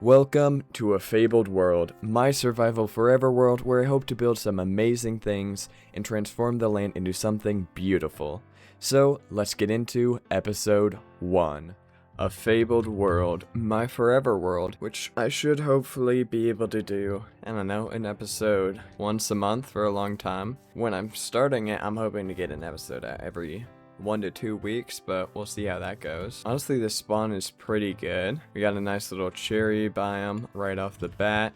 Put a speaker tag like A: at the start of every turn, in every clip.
A: Welcome to A Fabled World, my survival forever world where I hope to build some amazing things and transform the land into something beautiful. So, let's get into episode 1. A Fabled World, my forever world, which I should hopefully be able to do, I don't know, an episode once a month for a long time. When I'm starting it, I'm hoping to get an episode out every 1 to 2 weeks, but we'll see how that goes. Honestly, the spawn is pretty good. We got a nice little cherry biome right off the bat.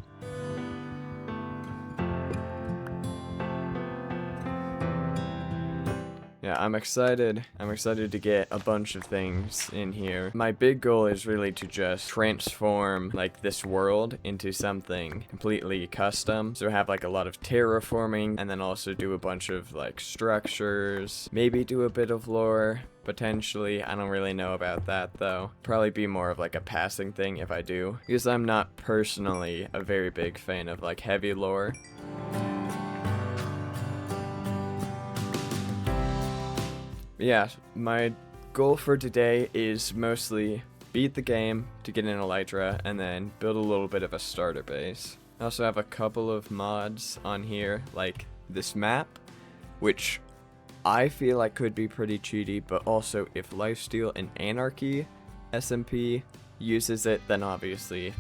A: Yeah, I'm excited. I'm excited to get a bunch of things in here. My big goal is really to just transform like this world into something completely custom. So have like a lot of terraforming and then also do a bunch of like structures, maybe do a bit of lore. Potentially, I don't really know about that though. Probably be more of like a passing thing if I do, because I'm not personally a very big fan of like heavy lore. Yeah, my goal for today is mostly beat the game to get an elytra and then build a little bit of a starter base. I also have a couple of mods on here, like this map, which I feel like could be pretty cheaty, but also if Lifesteal and Anarchy SMP uses it, then obviously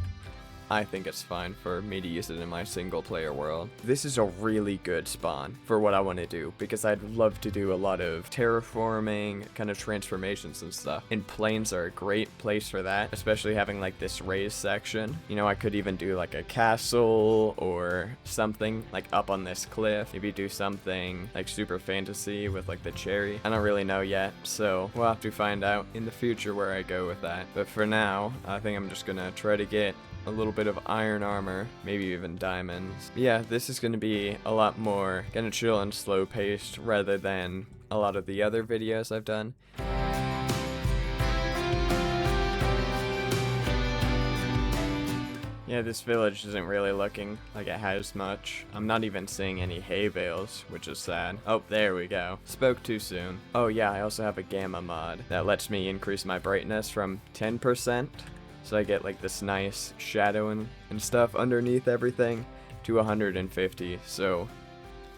A: I think it's fine for me to use it in my single player world. This is a really good spawn for what I want to do, because I'd love to do a lot of terraforming, kind of transformations and stuff. And plains are a great place for that, especially having like this raised section. You know, I could even do like a castle or something like up on this cliff. Maybe do something like super fantasy with like the cherry. I don't really know yet, so we'll have to find out in the future where I go with that. But for now, I think I'm just gonna try to get a little bit of iron armor, maybe even diamonds. Yeah, this is going to be a lot more kind of chill and slow paced rather than a lot of the other videos I've done. Yeah, this village isn't really looking like it has much. I'm not even seeing any hay bales, which is sad. Oh, there we go. Spoke too soon. Oh yeah, I also have a gamma mod that lets me increase my brightness from 10%. So I get like this nice shadow and stuff underneath everything to 150, so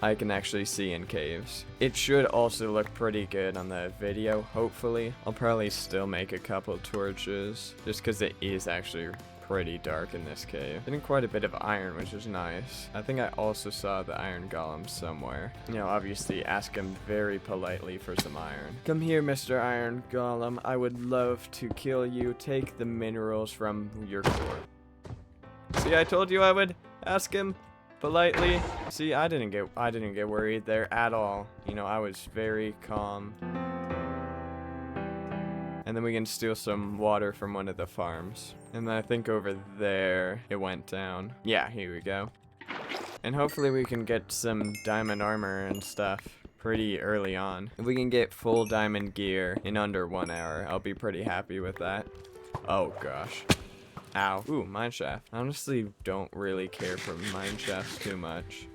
A: I can actually see in caves. It should also look pretty good on the video, hopefully. I'll probably still make a couple torches, just because it is actually pretty dark in this cave. Getting quite a bit of iron, which is nice. I think I also saw the iron golem somewhere. You know, obviously ask him very politely for some iron. Come here, Mr. Iron Golem. I would love to kill you. Take the minerals from your core. See, I told you I would ask him politely. See, I didn't get worried there at all. You know, I was very calm. And then we can steal some water from one of the farms. And then I think over there, it went down. Yeah, here we go. And hopefully we can get some diamond armor and stuff pretty early on. If we can get full diamond gear in under 1 hour, I'll be pretty happy with that. Oh gosh. Ow. Ooh, mineshaft. I honestly don't really care for mineshafts too much.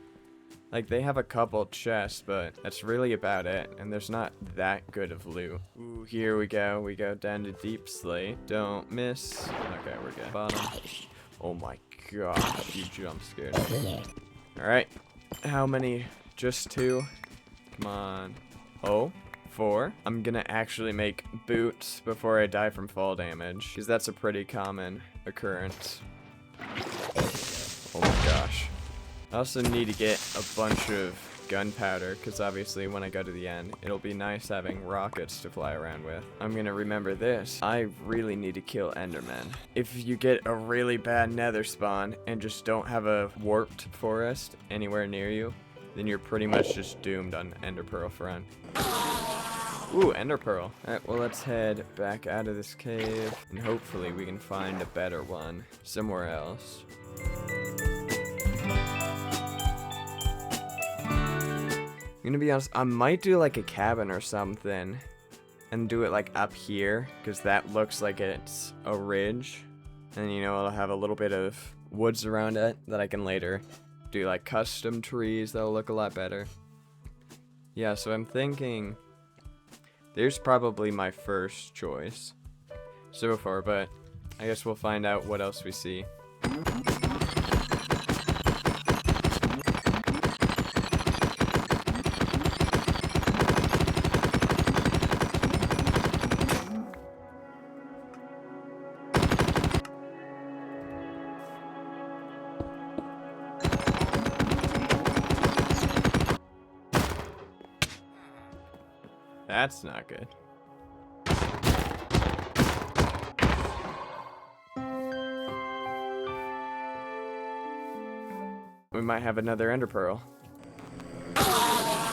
A: Like, they have a couple chests, but that's really about it, and there's not that good of loot. Ooh, here we go. We go down to Deep Slate. Don't miss. Okay, we're good. Bottom. Oh my god, you jump scared me. Alright. How many? Just 2? Come on. Oh, 4. I'm gonna actually make boots before I die from fall damage, because that's a pretty common occurrence. Oh my gosh. I also need to get a bunch of gunpowder, because obviously when I go to the end, it'll be nice having rockets to fly around with. I'm gonna remember this. I really need to kill Endermen. If you get a really bad nether spawn and just don't have a warped forest anywhere near you, then you're pretty much just doomed on Ender Pearl front. Ooh, Ender Pearl. Alright, well let's head back out of this cave, and hopefully we can find a better one somewhere else. I'm gonna be honest, I might do like a cabin or something and do it like up here, because that looks like it's a ridge, and you know, it'll have a little bit of woods around it that I can later do like custom trees that'll look a lot better. Yeah, so I'm thinking there's probably my first choice so far, but I guess we'll find out what else we see. That's not good. We might have another ender pearl.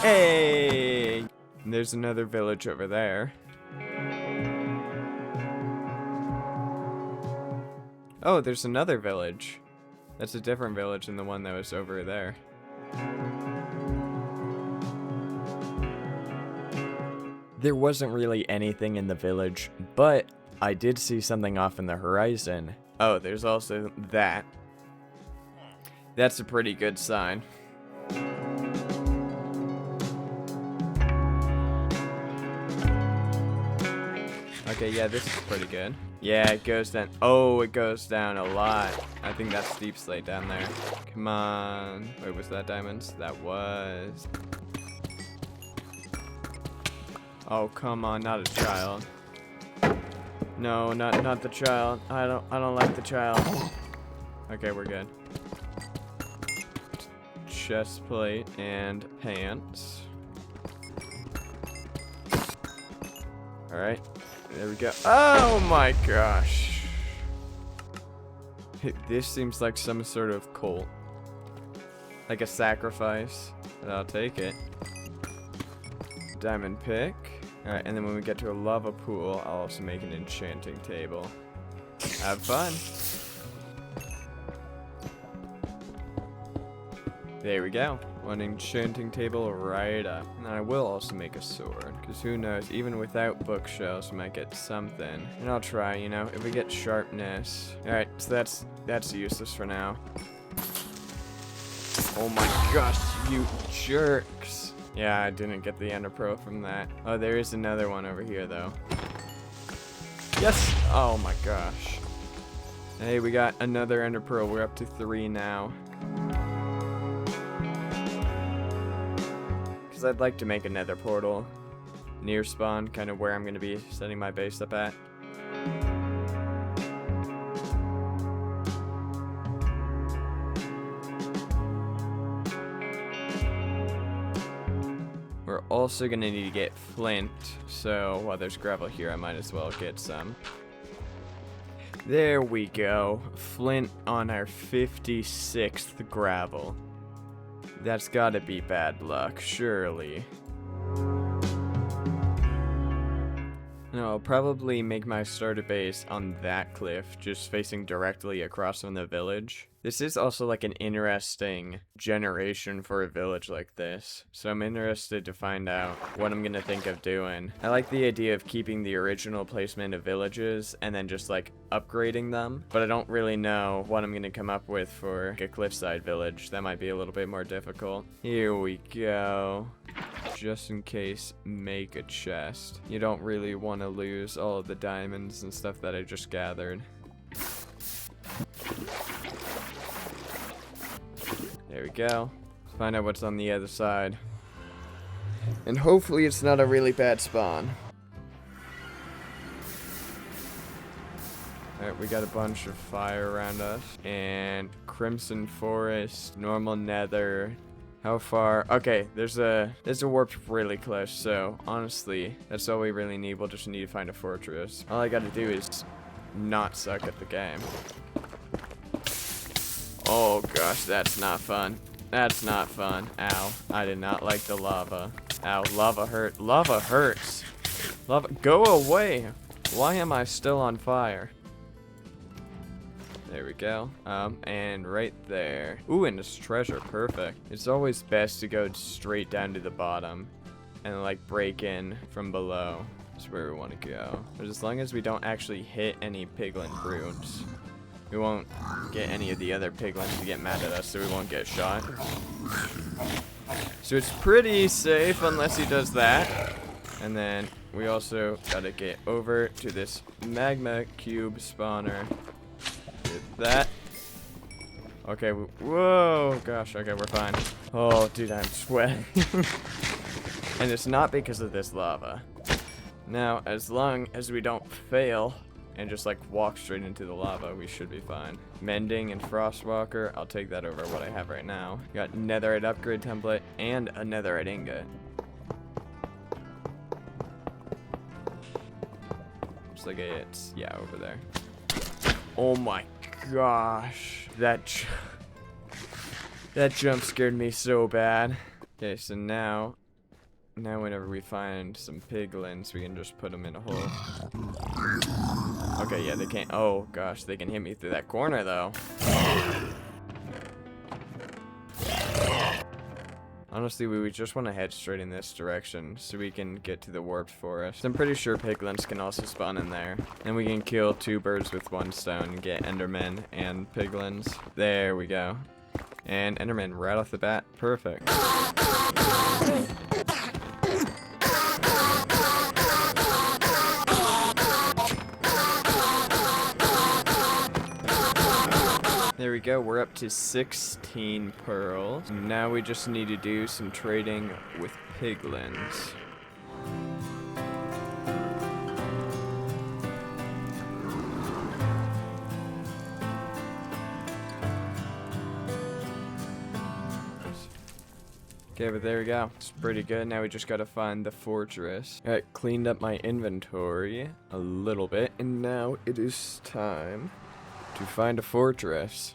A: Hey! There's another village over there. Oh, there's another village. That's a different village than the one that was over there. There wasn't really anything in the village, but I did see something off in the horizon. Oh, there's also that. That's a pretty good sign. Okay, yeah, this is pretty good. Yeah, it goes down. Oh, it goes down a lot. I think that's deep slate down there. Come on. Wait, was that diamonds? That was. Oh, come on, not a child. No, not the child. I don't like the child. Okay, we're good. Chest plate and pants. Alright, there we go. Oh my gosh. This seems like some sort of cult. Like a sacrifice. But I'll take it. Diamond pick. Alright, and then when we get to a lava pool, I'll also make an enchanting table. Have fun. There we go. One enchanting table right up. And I will also make a sword, because who knows, even without bookshelves, we might get something. And I'll try, you know, if we get sharpness. Alright, so that's useless for now. Oh my gosh, you jerks. Yeah, I didn't get the ender pearl from that. Oh, there is another one over here, though. Yes! Oh my gosh. Hey, we got another ender pearl. We're up to 3 now. Because I'd like to make a nether portal near spawn, kind of where I'm going to be setting my base up at. We're also going to need to get flint, so while there's gravel here, I might as well get some. There we go. Flint on our 56th gravel. That's gotta be bad luck, surely. No, I'll probably make my starter base on that cliff, just facing directly across from the village. This is also like an interesting generation for a village like this, so I'm interested to find out what I'm gonna think of doing. I like the idea of keeping the original placement of villages and then just like upgrading them, but I don't really know what I'm gonna come up with for a cliffside village. That might be a little bit more difficult. Here we go. Just in case, make a chest. You don't really want to lose all of the diamonds and stuff that I just gathered. There we go. Let's find out what's on the other side. And hopefully it's not a really bad spawn. Alright, we got a bunch of fire around us. And Crimson Forest, normal nether. How far? Okay, there's a warp really close, so honestly, that's all we really need. We'll just need to find a fortress. All I gotta do is not suck at the game. Oh gosh, that's not fun. That's not fun. Ow. I did not like the lava. Ow, lava hurt. Lava hurts. Lava, go away. Why am I still on fire? There we go. And right there. Ooh, and this treasure, perfect. It's always best to go straight down to the bottom and like break in from below. That's where we want to go. But as long as we don't actually hit any piglin brutes, we won't get any of the other piglins to get mad at us, so we won't get shot. So it's pretty safe unless he does that. And then we also gotta get over to this magma cube spawner. That. Okay, whoa, gosh, okay, we're fine. Oh, dude, I'm sweating. And it's not because of this lava. Now, as long as we don't fail and just like walk straight into the lava, we should be fine. Mending and Frostwalker, I'll take that over what I have right now. Got netherite upgrade template and a netherite ingot. Looks like it's, yeah, over there. Oh my gosh, that jump scared me so bad. Okay, so now whenever we find some piglins, we can just put them in a hole. Okay, yeah, they can't. Oh gosh, they can hit me through that corner though. Honestly, we would just want to head straight in this direction so we can get to the warped forest. I'm pretty sure piglins can also spawn in there. Then we can kill 2 birds with 1 stone and get endermen and piglins. There we go. And enderman right off the bat. Perfect. There we go, we're up to 16 pearls. Now we just need to do some trading with piglins. Okay, but there we go. It's pretty good. Now we just gotta find the fortress. Alright, cleaned up my inventory a little bit, and now it is time to find a fortress.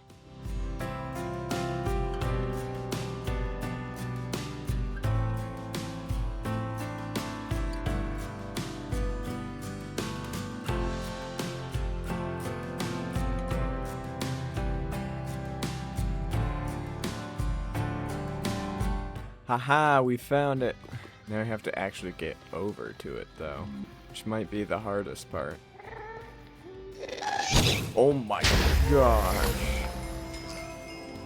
A: Haha, we found it. Now I have to actually get over to it though, which might be the hardest part. Oh my gosh.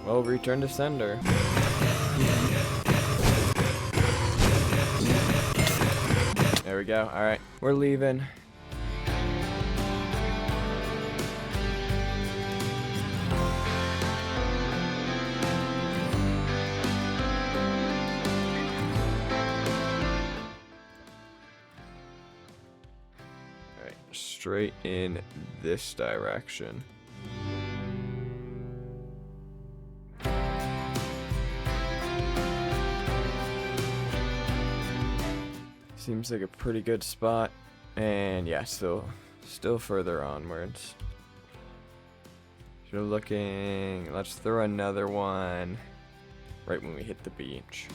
A: Well, return to sender. There we go. Alright, we're leaving. Straight in this direction. Seems like a pretty good spot. And yeah, still further onwards. So looking, let's throw another one right when we hit the beach.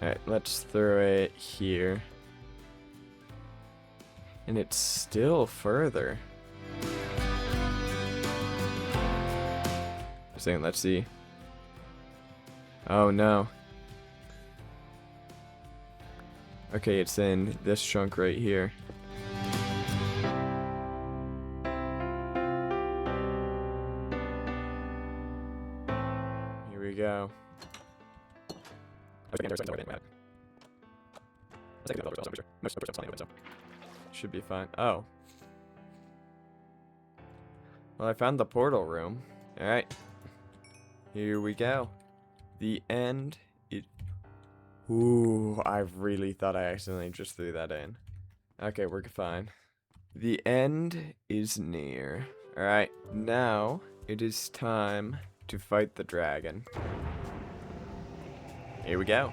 A: Alright, let's throw it here. And it's still further. Saying, let's see. Oh no. Okay, it's in this chunk right here. Here we go. Should be fine. Oh. Well, I found the portal room. Alright. Here we go. The end. Ooh, I really thought I accidentally just threw that in. Okay, we're fine. The end is near. Alright, now it is time to fight the dragon. Here we go.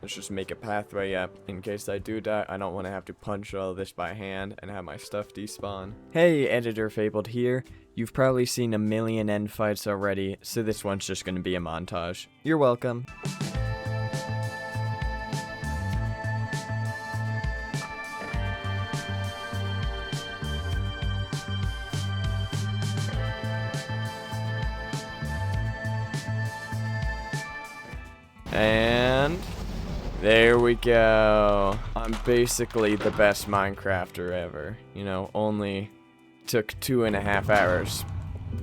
A: Let's just make a pathway up. In case I do die, I don't want to have to punch all this by hand and have my stuff despawn. Hey, Editor Fabled here. You've probably seen a million end fights already, so this one's just going to be a montage. You're welcome. And there we go. I'm basically the best Minecrafter ever. You know, only took 2.5 hours.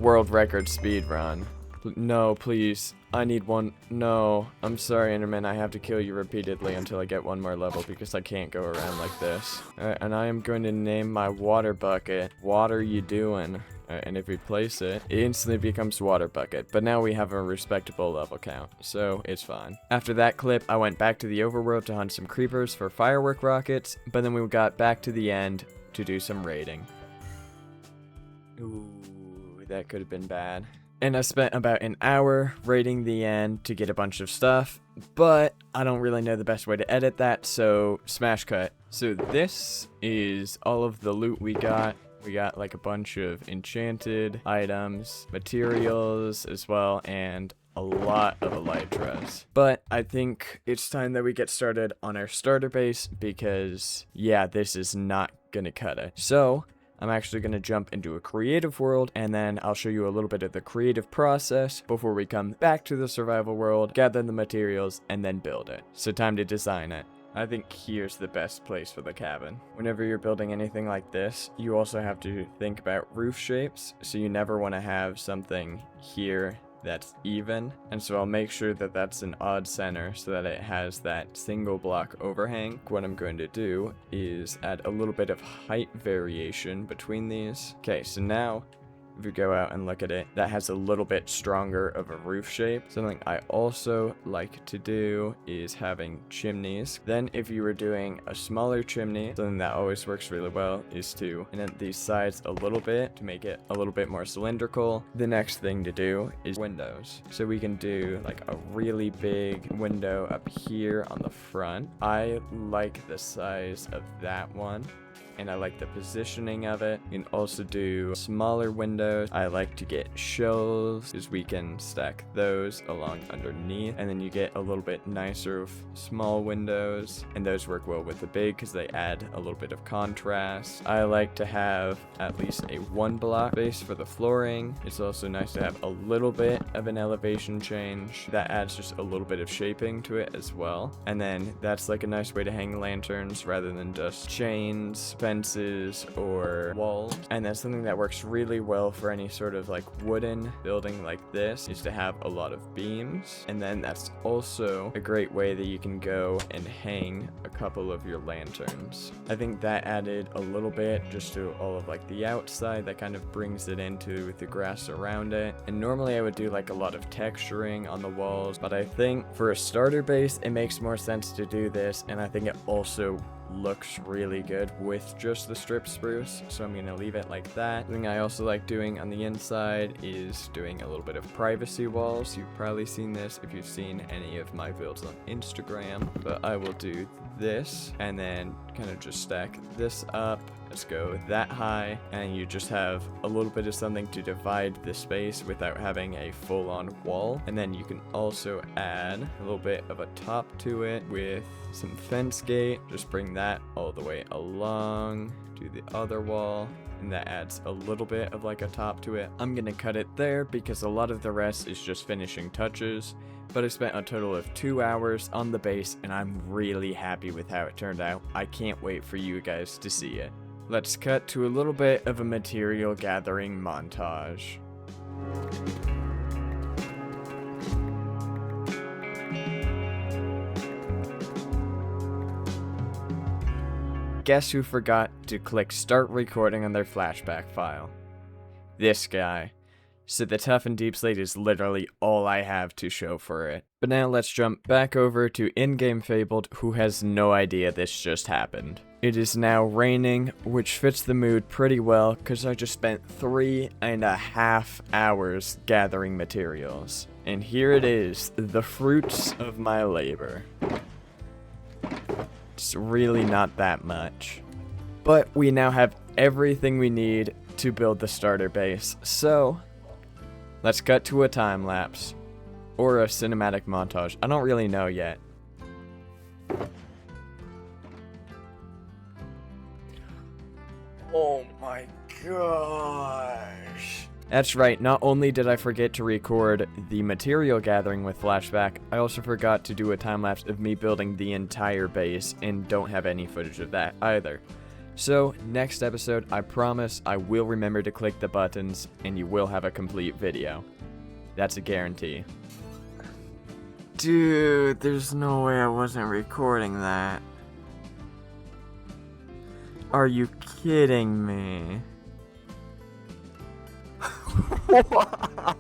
A: World record speed run. No, please. I need one. No, I'm sorry, Enderman. I have to kill you repeatedly until I get one more level because I can't go around like this. Alright, and I am going to name my water bucket, Water You Doing? And if we place it, it instantly becomes water bucket. But now we have a respectable level count, so it's fine. After that clip, I went back to the overworld to hunt some creepers for firework rockets, but then we got back to the end to do some raiding. Ooh, that could have been bad. And I spent about an hour raiding the end to get a bunch of stuff, but I don't really know the best way to edit that, so smash cut. So this is all of the loot we got. We got like a bunch of enchanted items, materials as well, and a lot of elytras. But I think it's time that we get started on our starter base because, yeah, this is not gonna cut it. So I'm actually going to jump into a creative world, and then I'll show you a little bit of the creative process before we come back to the survival world, gather the materials, and then build it. So time to design it. I think here's the best place for the cabin. Whenever you're building anything like this, you also have to think about roof shapes, so you never want to have something here that's even, and so I'll make sure that that's an odd center so that it has that single block overhang. What I'm going to do is add a little bit of height variation between these. Okay, so now if you go out and look at it, that has a little bit stronger of a roof shape. Something I also like to do is having chimneys. Then if you were doing a smaller chimney, something that always works really well is to indent these sides a little bit to make it a little bit more cylindrical. The next thing to do is windows. So we can do like a really big window up here on the front. I like the size of that one, and I like the positioning of it. You can also do smaller windows. I like to get shelves because we can stack those along underneath, and then you get a little bit nicer of small windows, and those work well with the big because they add a little bit of contrast. I like to have at least a 1 block base for the flooring. It's also nice to have a little bit of an elevation change. That adds just a little bit of shaping to it as well. And then that's like a nice way to hang lanterns rather than just chains, fences, or walls. And that's something that works really well for any sort of like wooden building like this, is to have a lot of beams. And then that's also a great way that you can go and hang a couple of your lanterns. I think that added a little bit just to all of like the outside. That kind of brings it into the grass around it. And normally I would do like a lot of texturing on the walls, but I think for a starter base it makes more sense to do this, and I think it also looks really good with just the strip spruce, so I'm gonna leave it like that. The thing I also like doing on the inside is doing a little bit of privacy walls. You've probably seen this if you've seen any of my builds on Instagram, but I will do this and then kind of just stack this up. Let's go that high, and you just have a little bit of something to divide the space without having a full-on wall. And then you can also add a little bit of a top to it with some fence gate. Just bring that all the way along to the other wall, and that adds a little bit of like a top to it. I'm gonna cut it there because a lot of the rest is just finishing touches. But I spent a total of 2 hours on the base, and I'm really happy with how it turned out. I can't wait for you guys to see it. Let's cut to a little bit of a material gathering montage. Guess who forgot to click start recording on their flashback file? This guy. So the Tough and Deep Slate is literally all I have to show for it. But now let's jump back over to in-game Fabled, who has no idea this just happened. It is now raining, which fits the mood pretty well because I just spent 3.5 hours gathering materials. And here it is, the fruits of my labor. It's really not that much. But we now have everything we need to build the starter base, so let's cut to a time lapse. Or a cinematic montage. I don't really know yet. Oh my gosh. That's right, not only did I forget to record the material gathering with flashback, I also forgot to do a time lapse of me building the entire base and don't have any footage of that either. So, next episode, I promise I will remember to click the buttons and you will have a complete video. That's a guarantee. Dude, there's no way I wasn't recording that. Are you kidding me? Why?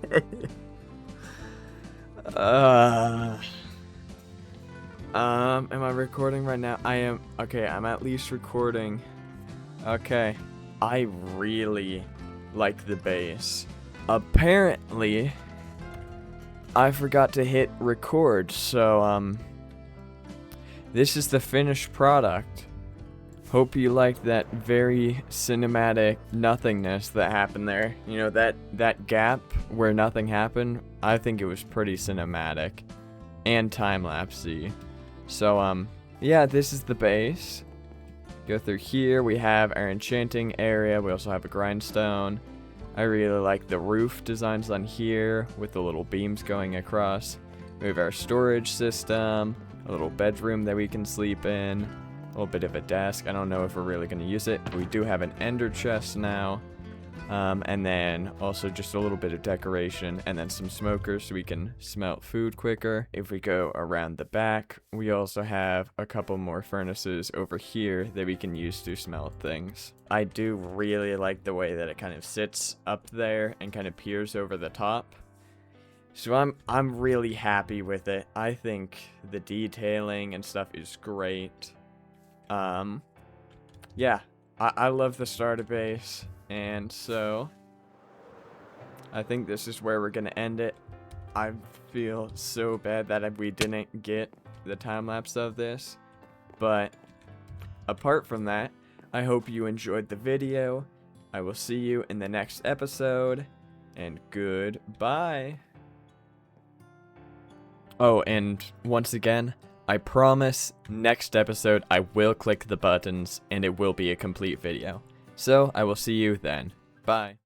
A: Am I recording right now? I am. Okay, I'm at least recording. Okay. I really like the base. Apparently, I forgot to hit record, so, this is the finished product. Hope you liked that very cinematic nothingness that happened there. You know, that gap where nothing happened, I think it was pretty cinematic and time-lapsey. So, yeah, this is the base. Go through here, we have our enchanting area, we also have a grindstone. I really like the roof designs on here with the little beams going across. We have our storage system, a little bedroom that we can sleep in, a little bit of a desk. I don't know if we're really going to use it. We do have an ender chest now. And then also just a little bit of decoration and then some smokers so we can smelt food quicker. If we go around the back, we also have a couple more furnaces over here that we can use to smelt things. I do really like the way that it kind of sits up there and kind of peers over the top. So I'm really happy with it. I think the detailing and stuff is great. Yeah, I love the starter base. And so, I think this is where we're going to end it. I feel so bad that we didn't get the time-lapse of this. But, apart from that, I hope you enjoyed the video. I will see you in the next episode. And goodbye. Oh, and once again, I promise next episode I will click the buttons and it will be a complete video. So, I will see you then. Bye.